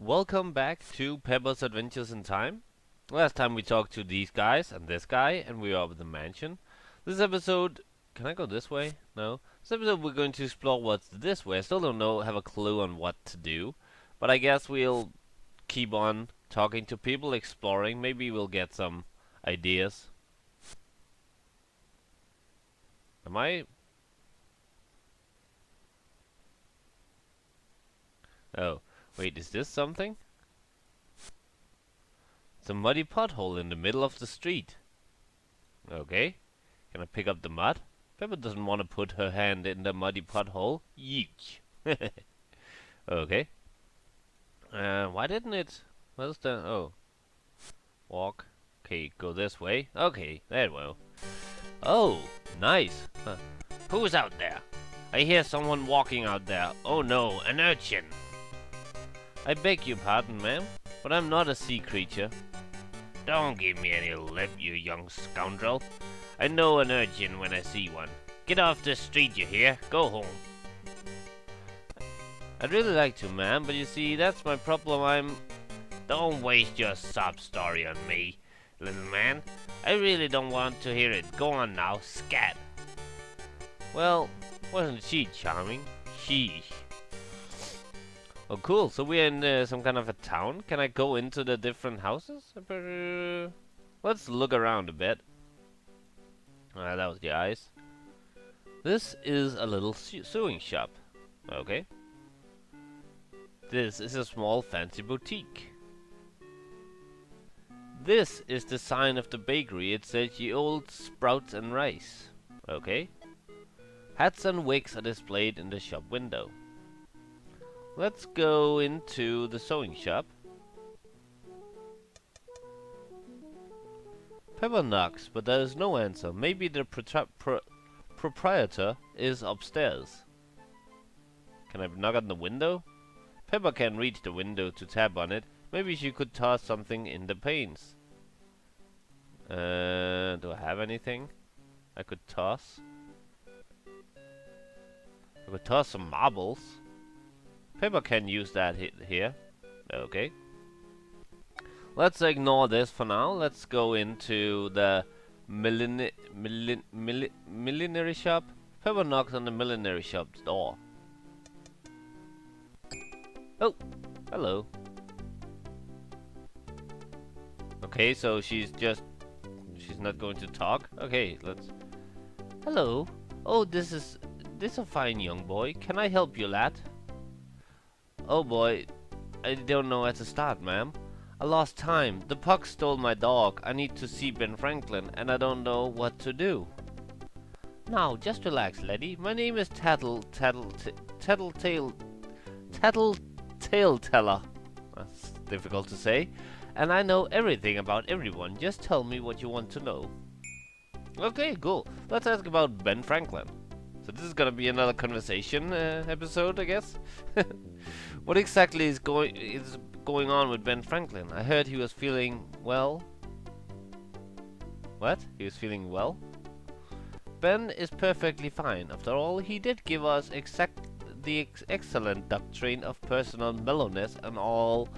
Welcome back to Pepper's Adventures in Time. Last time we talked to these guys and this guy, and we are at the mansion. This episode, can I go this way? No. This episode we're going to explore what's this way. I still don't know, have a clue on what to do, but I guess we'll keep on talking to people, exploring. Maybe we'll get some ideas. Am I? Oh, wait, is this something? It's a muddy pothole in the middle of the street. Okay. Can I pick up the mud? Pepper doesn't want to put her hand in the muddy pothole. Yeek. Okay. Why didn't it? What's the... Oh. Walk. Okay, go this way. Okay, there it will. Oh, nice. Huh. Who's out there? I hear someone walking out there. Oh no, an urchin. I beg your pardon, ma'am, but I'm not a sea creature. Don't give me any lip, you young scoundrel. I know an urchin when I see one. Get off the street, you hear? Go home. I'd really like to, ma'am, but you see, that's my problem. Don't waste your sob story on me, little man. I really don't want to hear it. Go on now, scat. Well, wasn't she charming? Sheesh. Oh, cool. So we're in some kind of a town. Can I go into the different houses? Let's look around a bit. That was the eyes. This is a little sewing shop. Okay. This is a small fancy boutique. This is the sign of the bakery. It says Ye Old Sprouts and Rice. Okay. Hats and wigs are displayed in the shop window. Let's go into the sewing shop. Pepper knocks, but there is no answer. Maybe the proprietor is upstairs. Can I knock on the window? Pepper can reach the window to tap on it. Maybe she could toss something in the panes. Do I have anything I could toss? I could toss some marbles. Pepper can use that here. Okay. Let's ignore this for now. Let's go into the millinery shop. Pepper knocks on the millinery shop's door. Oh, hello. Okay, so she's not going to talk. Okay, let's. Hello. Oh, this is a fine young boy. Can I help you, lad? Oh boy, I don't know where to start, ma'am. I lost time. The puck stole my dog. I need to see Ben Franklin, and I don't know what to do. Now, just relax, laddie. My name is Tattletale Teller. That's difficult to say. And I know everything about everyone. Just tell me what you want to know. Okay, cool. Let's ask about Ben Franklin. So this is gonna be another conversation episode, I guess. What exactly is going on with Ben Franklin? I heard he was feeling well. What? He was feeling well? Ben is perfectly fine. After all, he did give us the excellent doctrine of personal mellowness and all,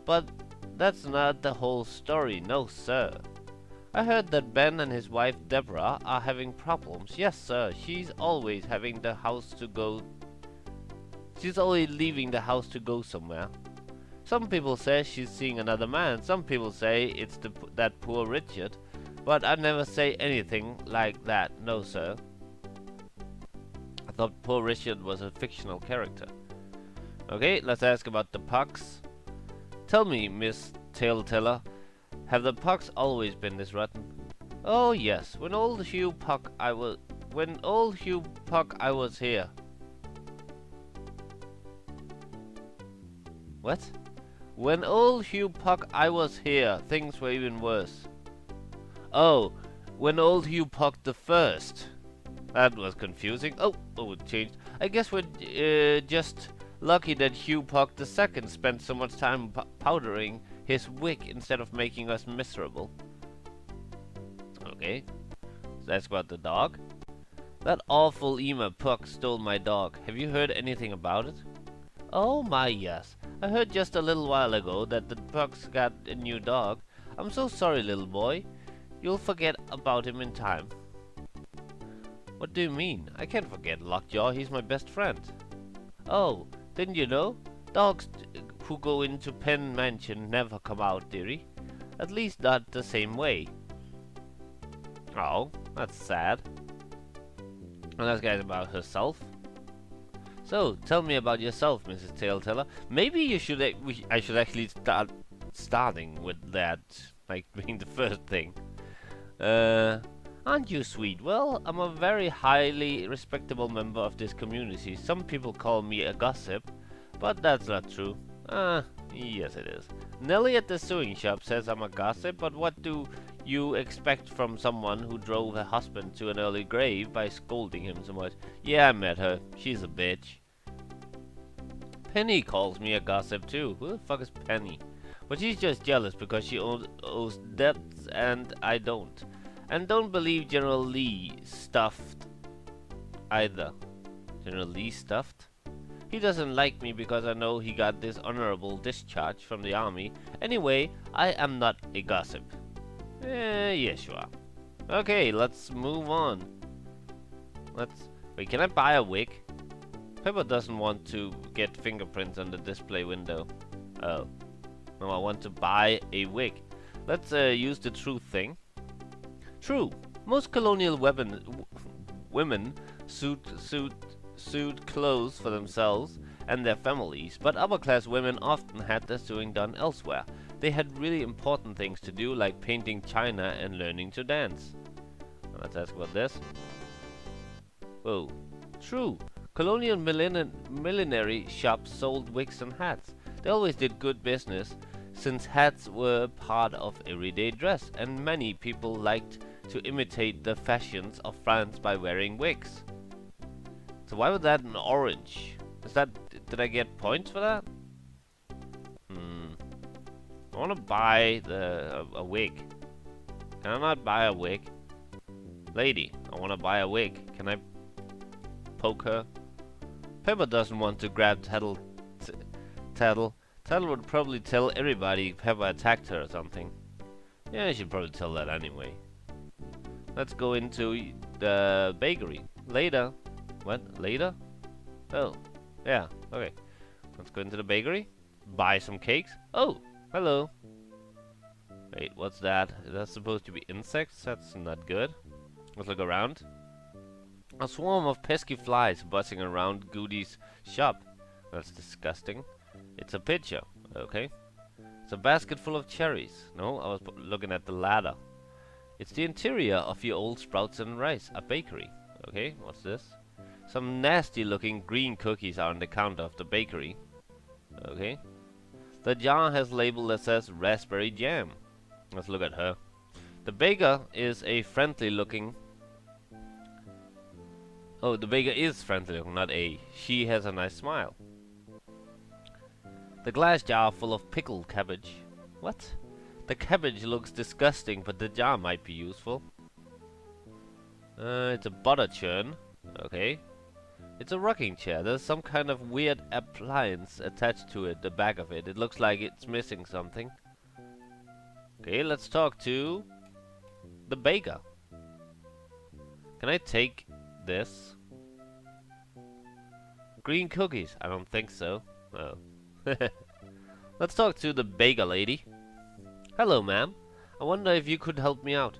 but that's not the whole story, no sir. I heard that Ben and his wife Deborah are having problems. Yes sir, she's always leaving the house to go somewhere. Some people say she's seeing another man. Some people say it's that poor Richard. But I never say anything like that, no sir. I thought poor Richard was a fictional character. Okay, let's ask about the pucks. Tell me, Miss Taleteller, have the pucks always been this rotten? Oh yes, when old Hugh Puck I was here. What? When old Hugh Puck I was here, things were even worse. Oh, when old Hugh Puck the First. That was confusing. Oh, it changed. I guess we're just lucky that Hugh Puck the Second spent so much time powdering his wig instead of making us miserable. Okay. So that's about the dog. That awful Ema Puck stole my dog. Have you heard anything about it? Oh my yes. I heard just a little while ago that the Buck's got a new dog. I'm so sorry, little boy. You'll forget about him in time. What do you mean? I can't forget Lockjaw. He's my best friend. Oh, didn't you know? Dogs who go into Penn Mansion never come out, dearie. At least not the same way. Oh, that's sad. And that guy's about herself. So, tell me about yourself, Mrs. Taleteller. Maybe you should. I should actually starting with that, like being the first thing. Aren't you sweet? Well, I'm a very highly respectable member of this community. Some people call me a gossip, but that's not true. Yes it is. Nellie at the sewing shop says I'm a gossip, but what do you expect from someone who drove her husband to an early grave by scolding him so much? Yeah, I met her. She's a bitch. Penny calls me a gossip too. Who the fuck is Penny? But she's just jealous because she owes debts and I don't. And don't believe General Lee stuffed either. General Lee stuffed? He doesn't like me because I know he got this honorable discharge from the army. Anyway, I am not a gossip. Yes you are. Okay, let's move on. Wait, can I buy a wig? Pepper doesn't want to get fingerprints on the display window. Oh. No, I want to buy a wig. Let's use the truth thing. True. Most colonial women sewed clothes for themselves and their families, but upper-class women often had their sewing done elsewhere. They had really important things to do, like painting china and learning to dance. Let's ask about this. Whoa. True. Colonial millinery shops sold wigs and hats. They always did good business, since hats were part of everyday dress, and many people liked to imitate the fashions of France by wearing wigs. So why was that an orange? Did I get points for that? I want to buy a wig. Can I not buy a wig? Lady, I want to buy a wig. Can I poke her? Pepper doesn't want to grab Tattle. Tattle would probably tell everybody Pepper attacked her or something. Yeah, I should probably tell that anyway. Let's go into the bakery. Later. What? Later? Oh. Yeah, okay. Let's go into the bakery. Buy some cakes. Oh, hello. Wait, what's that? Is that supposed to be insects? That's not good. Let's look around. A swarm of pesky flies buzzing around Goody's shop. That's disgusting. It's a pitcher. Okay. It's a basket full of cherries. No, I was looking at the ladder. It's the interior of your old Sprouts and Rice, a bakery. Okay, what's this? Some nasty looking green cookies are on the counter of the bakery. Okay. The jar has a label that says raspberry jam. Let's look at her. The baker is a friendly looking... Oh, the baker is friendly looking, not a. She has a nice smile. The glass jar full of pickled cabbage. What? The cabbage looks disgusting, but the jar might be useful. It's a butter churn. Okay. It's a rocking chair. There's some kind of weird appliance attached to it, the back of it. It looks like it's missing something. Okay, let's talk to the baker. Can I take this? Green cookies? I don't think so. Oh. Let's talk to the baker lady. Hello, ma'am. I wonder if you could help me out.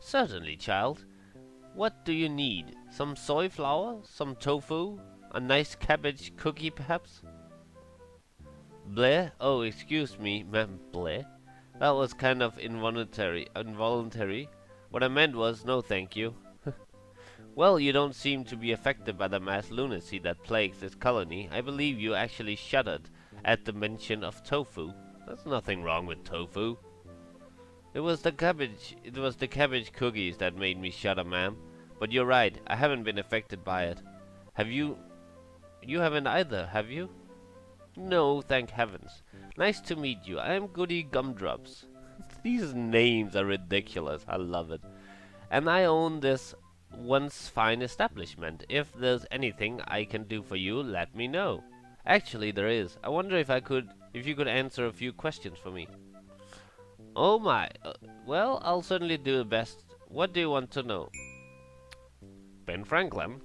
Certainly, child. What do you need? Some soy flour? Some tofu? A nice cabbage cookie, perhaps? Bleh? Oh, excuse me, ma'am. Bleh? That was kind of involuntary. What I meant was, no thank you. Well, you don't seem to be affected by the mass lunacy that plagues this colony. I believe you actually shuddered at the mention of tofu. There's nothing wrong with tofu. It was the cabbage cookies that made me shudder, ma'am. But you're right, I haven't been affected by it. Have you? You haven't either, have you? No, thank heavens. Nice to meet you. I am Goody Gumdrops. These names are ridiculous. I love it. And I own this once fine establishment. If there's anything I can do for you, let me know. Actually, there is. I wonder if you could answer a few questions for me. Oh my. Well, I'll certainly do the best. What do you want to know? Ben Franklin?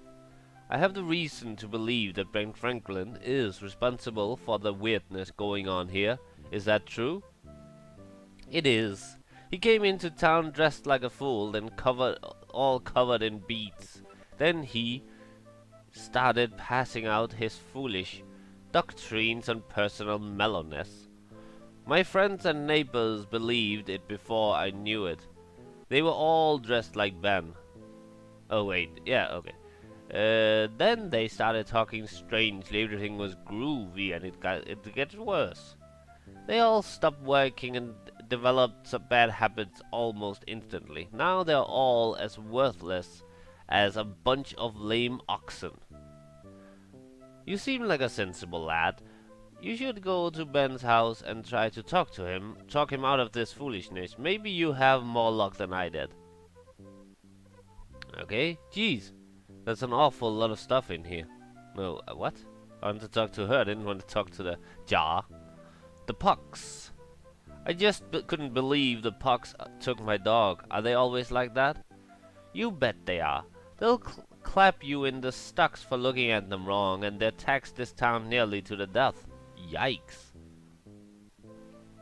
I have the reason to believe that Ben Franklin is responsible for the weirdness going on here. Is that true? It is. He came into town dressed like a fool, then all covered in beads. Then he started passing out his foolish doctrines on personal mellowness. My friends and neighbors believed it before I knew it. They were all dressed like Ben. Oh wait, yeah, okay. Then they started talking strangely. Everything was groovy, and it gets worse. They all stopped working and developed some bad habits almost instantly. Now they're all as worthless as a bunch of lame oxen. You seem like a sensible lad. You should go to Ben's house and try to talk him out of this foolishness. Maybe you have more luck than I did. Okay, jeez, that's an awful lot of stuff in here. No, what? I want to talk to her, I didn't want to talk to the jar. The pucks. I just couldn't believe the pucks took my dog. Are they always like that? You bet they are. They'll clap you in the stocks for looking at them wrong, and they'll tax this town nearly to the death. Yikes.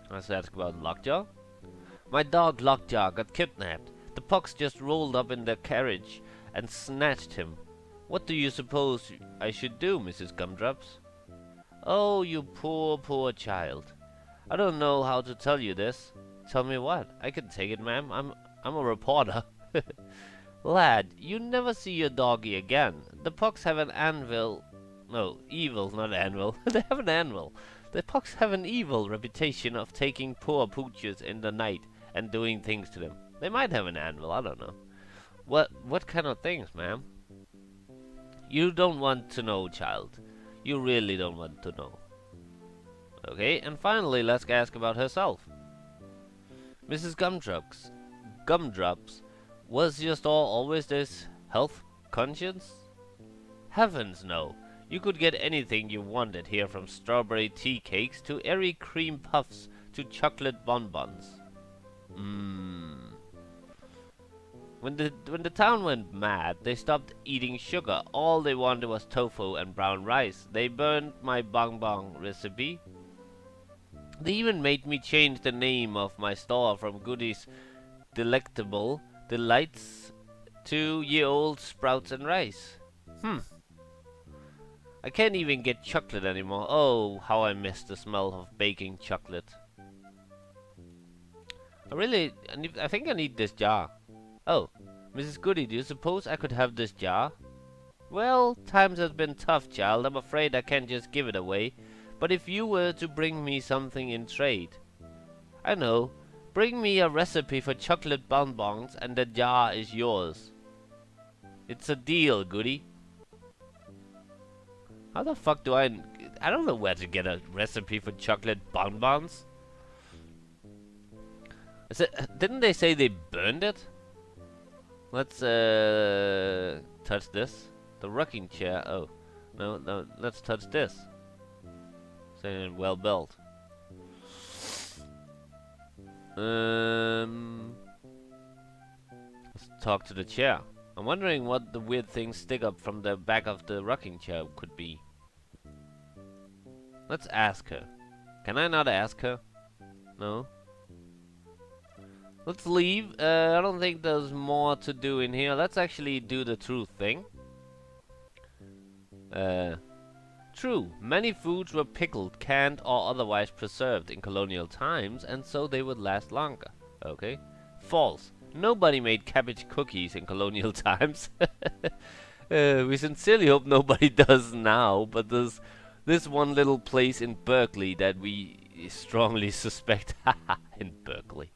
Let's ask about Lockjaw. My dog Lockjaw got kidnapped. The pucks just rolled up in their carriage and snatched him. What do you suppose I should do, Mrs. Gumdrops? Oh, you poor, poor child. I don't know how to tell you this. Tell me what? I can take it, ma'am. I'm a reporter. Lad, you never see your doggy again. The pucks have an anvil. No, evil, not anvil. They have an anvil. The pucks have an evil reputation of taking poor pooches in the night and doing things to them. They might have an anvil, I don't know. What kind of things, ma'am? You don't want to know, child. You really don't want to know. Okay, and finally, let's ask about herself. Mrs. Gumdrops, was your store always this health conscious? Heavens, no. You could get anything you wanted here, from strawberry tea cakes to airy cream puffs to chocolate bonbons. When the town went mad, they stopped eating sugar. All they wanted was tofu and brown rice. They burned my bonbon recipe. They even made me change the name of my store from Goody's Delectable Delights to Ye Old Sprouts and Rice. I can't even get chocolate anymore. Oh, how I miss the smell of baking chocolate. I think I need this jar. Oh, Mrs. Goody, do you suppose I could have this jar? Well, times have been tough, child. I'm afraid I can't just give it away. But if you were to bring me something in trade... I know. Bring me a recipe for chocolate bonbons and the jar is yours. It's a deal, Goody. How the fuck do I don't know where to get a recipe for chocolate bonbons. Didn't they say they burned it? Let's touch this. The rocking chair. Oh, no. Let's touch this. Saying well built. Let's talk to the chair. I'm wondering what the weird things stick up from the back of the rocking chair could be. Let's ask her. Can I not ask her? No. Let's leave. I don't think there's more to do in here. Let's actually do the truth thing. True. Many foods were pickled, canned, or otherwise preserved in colonial times, and so they would last longer. Okay. False. Nobody made cabbage cookies in colonial times. We sincerely hope nobody does now, but there's this one little place in Berkeley that we strongly suspect. In Berkeley.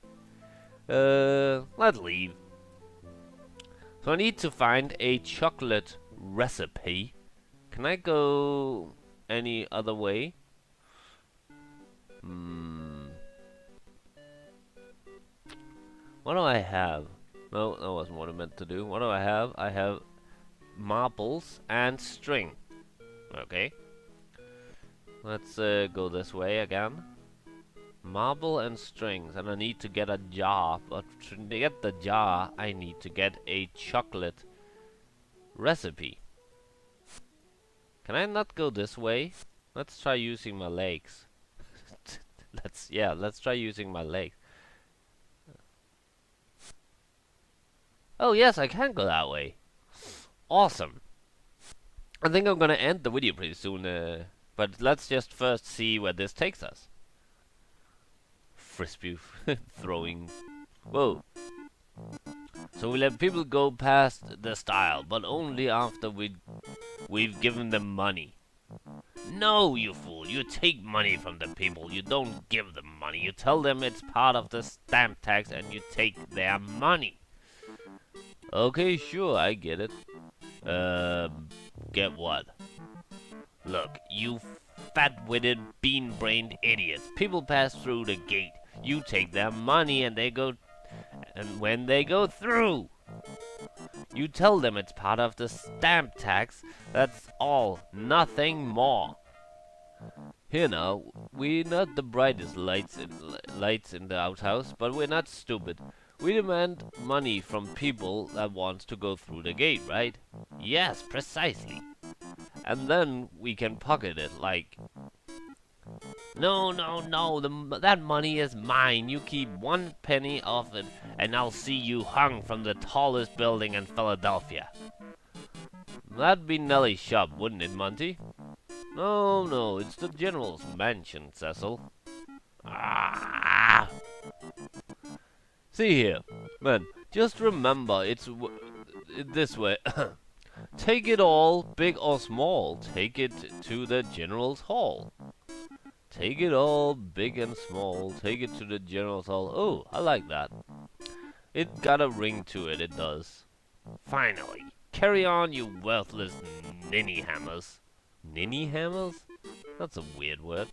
Let's leave. So I need to find a chocolate recipe. Can I go any other way? What do I have? No, that wasn't what I meant to do. What do I have? I have marbles and string. Okay. Let's go this way again. Marble and strings, and I need to get a jar. But to get the jar, I need to get a chocolate recipe. Can I not go this way? Let's try using my legs. Let's try using my legs. Oh yes, I can go that way. Awesome. I think I'm gonna end the video pretty soon, but let's just first see where this takes us. Frisbee throwing. Whoa. So we let people go past the stile, but only after we've given them money. No, you fool. You take money from the people. You don't give them money. You tell them it's part of the stamp tax and you take their money. Okay, sure, I get it. Get what? Look, you fat-witted, bean-brained idiots. People pass through the gate. You take their money and when they go through, you tell them it's part of the stamp tax. That's all, nothing more. Here now, we're not the brightest lights in the outhouse, but we're not stupid. We demand money from people that wants to go through the gate, right? Yes, precisely. And then we can pocket it, like... No, that money is mine. You keep 1 penny of it, and I'll see you hung from the tallest building in Philadelphia. That'd be Nellie's shop, wouldn't it, Monty? No, it's the General's mansion, Cecil. Ah! See here, man, just remember it's this way. Take it all, big or small, take it to the General's hall. Take it all, big and small, take it to the General's hall. Oh, I like that. It got a ring to it, it does. Finally, carry on, you worthless ninny hammers. Ninny hammers? That's a weird word.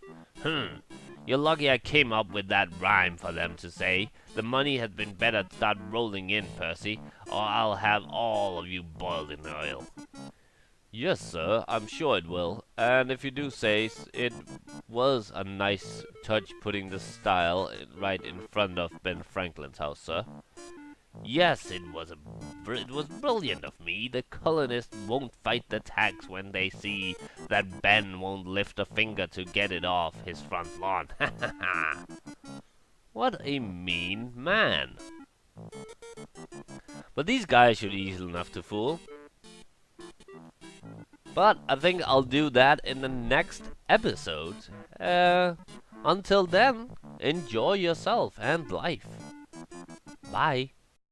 You're lucky I came up with that rhyme for them to say. The money had been better start rolling in, Percy, or I'll have all of you boiled in oil. Yes, sir, I'm sure it will. And if you do say it was a nice touch putting the stile right in front of Ben Franklin's house, sir. Yes, it was brilliant of me. The colonists won't fight the tax when they see that Ben won't lift a finger to get it off his front lawn. What a mean man. But these guys should be easy enough to fool. But I think I'll do that in the next episode. Until then, enjoy yourself and life. Bye.